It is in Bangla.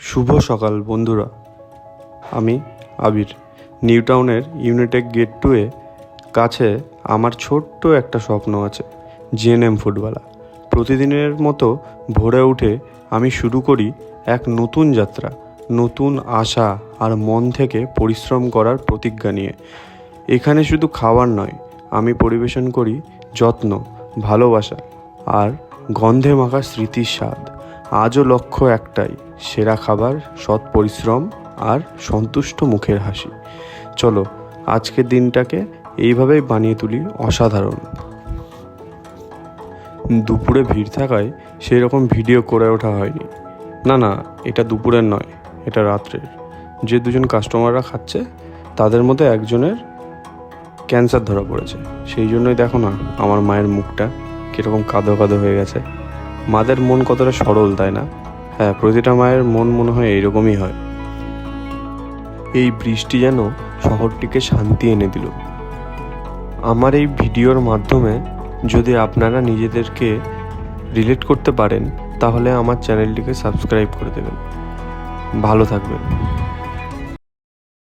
শুভ সকাল বন্ধুরা, আমি আবির। নিউ টাউনের ইউনিটেক গেট 2 এ কাছে আমার ছোট্ট একটা স্বপ্ন আছে, জিএনএম ফুটওয়ালা। প্রতিদিনের মতো ভোরে উঠে আমি শুরু করি এক নতুন যাত্রা, নতুন আশা আর মন থেকে পরিশ্রম করার প্রতিজ্ঞা নিয়ে। এখানে শুধু খাবার নয়, আমি পরিবেশন করি যত্ন, ভালোবাসা আর গন্ধে মাখা স্মৃতির স্বাদ। আজও লক্ষ্য একটাই, সেরা খাবার, সৎ পরিশ্রম আর সন্তুষ্ট মুখের হাসি। চলো আজকের দিনটাকে এইভাবেই বানিয়ে তুলি অসাধারণ। দুপুরে ভিড় থাকায় সেই রকম ভিডিও করে ওঠা হয়নি। না, এটা দুপুরের নয়, এটা রাত্রের। যে দুজন কাস্টমাররা খাচ্ছে তাদের মধ্যে একজনের ক্যান্সার ধরা পড়েছে। সেই জন্যই দেখো না আমার মায়ের মুখটা কীরকম কাঁদো কাঁদো হয়ে গেছে। মাদের মন কতটা সরল, তাই না? হ্যাঁ, প্রতিটা মায়ের মন মনে হয় এইরকমই হয়। এই বৃষ্টি যেন শহরটিকে শান্তি এনে দিল। আমার এই ভিডিওর মাধ্যমে যদি আপনারা নিজেদেরকে রিলেট করতে পারেন তাহলে আমার চ্যানেলটিকে সাবস্ক্রাইব করে দেবেন। ভালো থাকবেন।